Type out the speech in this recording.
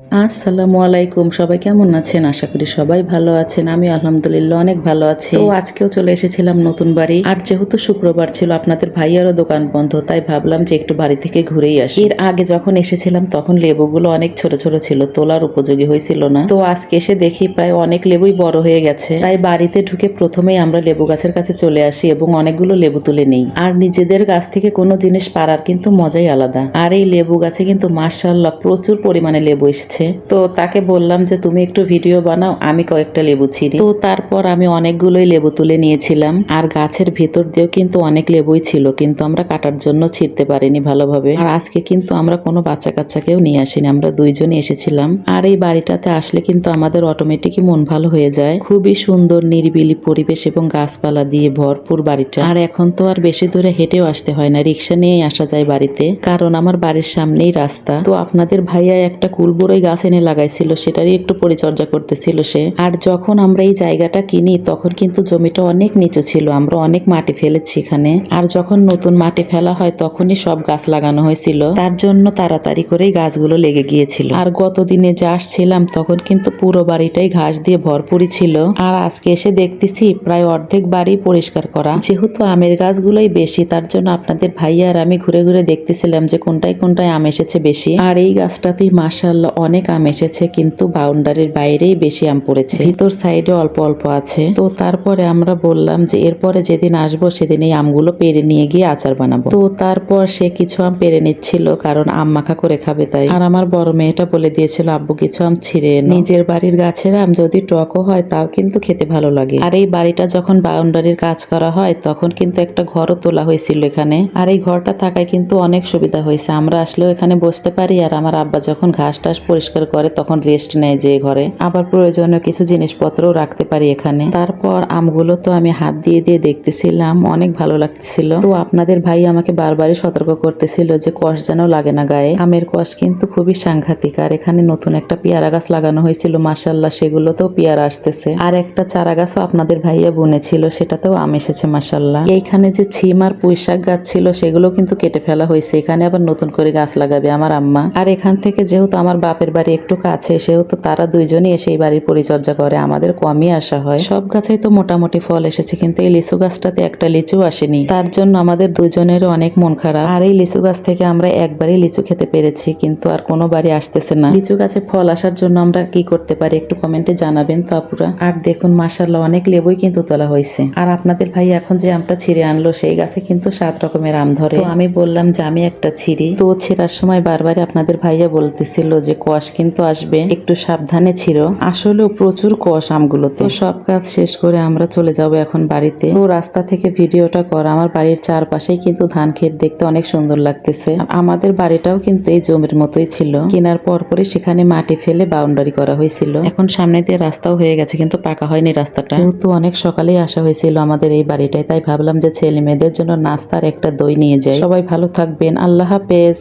আসসালামু আলাইকুম, সবাই কেমন আছেন? আশা করি সবাই ভালো আছেন। আমি আলহামদুলিল্লাহ অনেক ভালো আছি। তো আজকেও চলে এসেছিলাম নতুন বাড়ি। আর যেহেতু শুক্রবার ছিল, আপনাদের ভাইয়ারও দোকান বন্ধ, তাই ভাবলাম যে একটু বাড়ি থেকে ঘুরেই আসি। এর আগে যখন এসেছিলাম তখন লেবুগুলো অনেক ছোট ছোট ছিল, তোলার উপযোগী হয়েছিল না। তো আজকে এসে দেখি প্রায় অনেক লেবুই বড় হয়ে গেছে। তাই বাড়িতে ঢুকে প্রথমেই আমরা লেবু গাছের কাছে চলে আসি এবং অনেকগুলো লেবু তুলে নেই। আর নিজেদের গাছ থেকে কোনো জিনিস পাড়ার কিন্তু মজাই আলাদা। আর এই লেবু গাছে কিন্তু মাশাআল্লাহ প্রচুর পরিমাণে লেবু এসেছে। তো তাকে বললাম যে তুমি একটু ভিডিও বানাও, আমি কয়েকটা লেবু ছিঁড়ি। তো তারপর আমি অনেকগুলোই লেবু তুলে নিয়েছিলাম। আর গাছের ভেতর দিয়েও কিন্তু অনেক লেবুই ছিল, কিন্তু আমরা কাটার জন্য ছিঁড়তে পারিনি ভালোভাবে। আর আজকে কিন্তু আমরা কোনো বাচ্চা কাচ্চাকেও নিয়ে আসিনি, আমরা দুইজনই এসেছিলাম। আর এই বাড়িটাতে আসলে কিন্তু আমাদের অটোমেটিকই মন ভালো হয়ে যায়। খুবই সুন্দর নিরিবিলি পরিবেশ এবং গাছপালা দিয়ে ভরপুর বাড়িটা। আর এখন তো আর বেশি দূরে হেঁটেও আসতে হয় না, রিক্সা নিয়েই আসা যায় বাড়িতে, কারণ আমার বাড়ির সামনেই রাস্তা। তো আপনাদের ভাইয়া একটা কুলবরই গাছ এনে লাগাইছিল, সেটারই একটু পরিচর্যা করতেছিল সে। আর যখন আমরা এই জায়গাটা কিনি তখন কিন্তু জমিটা অনেক নিচু ছিল, আমরা অনেক মাটি ফেলেছি এখানে। আর যখন নতুন মাটি ফেলা হয় তখনই সব গাছ লাগানো হয়েছিল, তার জন্য তাড়াতাড়ি করেই গাছগুলো লেগে গিয়েছিল। আর গত দিনে যা আসছিলাম তখন কিন্তু পুরো বাড়িটাই ঘাস দিয়ে ভরপুরই ছিল। আর আজকে এসে দেখতেছি প্রায় অর্ধেক বাড়ি পরিষ্কার করা। যেহেতু আমের গাছগুলোই বেশি, তার জন্য আপনাদের ভাইয়া আর আমি ঘুরে ঘুরে দেখতেছিলাম যে কোনটায় কোনটায় আম এসেছে বেশি। আর এই গাছটাতেই মাশাআল্লাহ অনেক আম এসেছে, কিন্তু বাউন্ডারির বাইরেই বেশি আম পড়েছে, ভিতর সাইডে অল্প অল্প আছে। তো তারপরে আমরা বললাম যে এরপরে যেদিন আসবো সেদিন এই আমগুলো পেরে নিয়ে গিয়ে আচার বানাবো। তো তারপর সে কিছু আম পেরে নিচ্ছিল, কারণ আম মাখা করে খাবে তাই। আর আমার বড় মেয়েটা বলে দিয়েছিল আব্বু কিছু আম ছিঁড়ে এনো। নিজের বাড়ির গাছের আম যদি টকও হয় তাও কিন্তু খেতে ভালো লাগে। আর এই বাড়িটা যখন বাউন্ডারির কাজ করা হয় তখন কিন্তু একটা ঘরও তোলা হয়েছিল এখানে। আর এই ঘরটা থাকায় কিন্তু অনেক সুবিধা হয়েছে, আমরা আসলেও এখানে বসতে পারি। আর আমার আব্বা যখন ঘাস টাস পরিষ্কার করে তখন রেস্ট নেয় যে ঘরে, আবার প্রয়োজনীয় কিছু জিনিসপত্রও রাখতে পারি এখানে। তারপর আমগুলো তো আমি হাত দিয়ে দিয়ে দেখতেছিলাম, অনেক ভালো লাগতেছিল। তো আপনাদের ভাই আমাকে বারবারই সতর্ক করতেছিল যে কষ যেন লাগে না গায়ে। আমের কষ কিন্তু খুবই সাংঘাতিক। আর এখানে নতুন একটা পেয়ারা গাছ লাগানো হয়েছিল, মাশাআল্লাহ সেগুলোতেও পেয়ারা আসতেছে। আর একটা চারা গাছও আপনাদের ভাইয়া বুনেছিল, সেটাতেও আম এসেছে মাশাআল্লাহ। এইখানে যে ছিম আর পুঁইশাক গাছ ছিল সেগুলো কিন্তু কেটে ফেলা হয়েছে, এখানে আবার নতুন করে গাছ লাগাবে আমার আম্মা। আর এখান থেকে যেহেতু আমার বাপের বাড়ি একটু কাছে, সেহেতু তারা দুইজনই এসে এই বাড়ির পরিচর্যা করে, আমাদের কমই আসা হয়। সব গাছেই তো মোটামুটি ফল এসেছে, কিন্তু এই লিচু গাছটাতে একটা লিচু আসেনি, তার জন্য আমাদের দুজনেরও অনেক মন খারাপ। আর এই লিচু গাছ থেকে আমরা একবারই লিচু খেতে পেরেছি, কিন্তু আর কোনো বাড়ি আসতেছে না। লিচু গাছে ফল আসার জন্য আমরা কি করতে পারি একটু কমেন্টে জানাবেন তো আপুরা। আর দেখুন মাশাআল্লাহ অনেক লেবুই কিন্তু তোলা হয়েছে। আর আপনাদের ভাই এখন যে আমটা ছিঁড়ে আনলো সেই গাছে কিন্তু 7 রকমের আম ধরে। তো আমি বললাম যে আমি একটা ছিঁড়ি। তো ছেঁড়ার সময় বারবার আপনাদের ভাইয়া বলতেছিল যে কষ কিন্তু আসবে, একটু সাবধানে ছিঁড়ো। আসলেও প্রচুর কষ আমগুলোতে। তো সব কাজ শেষ করে আমরা চলে যাব এখন বাড়িতে। তো রাস্তা থেকে ভিডিওটা করা, আমার বাড়ির চারপাশেই কিন্তু ধান ক্ষেত দেখতে অনেক সুন্দর লাগতেছে। আমাদের বাড়িটাও কিন্তু এই জমির মতোই ছিল, কেনার পরে সেখানে মাটি ফেলে বাউন্ডারি করা হয়েছিল। এখন সামনে দিয়ে রাস্তাও হয়ে গেছে, কিন্তু পাকা হয়নি রাস্তাটা। যেহেতু অনেক সকালেই আসা হয়েছিল আমাদের এই বাড়িটায়, তাই ভাবলাম যে ছেলে মেয়েদের জন্য নাস্তার একটা দই নিয়ে যাই। সবাই ভালো থাকবেন, আল্লাহ হাফেজ।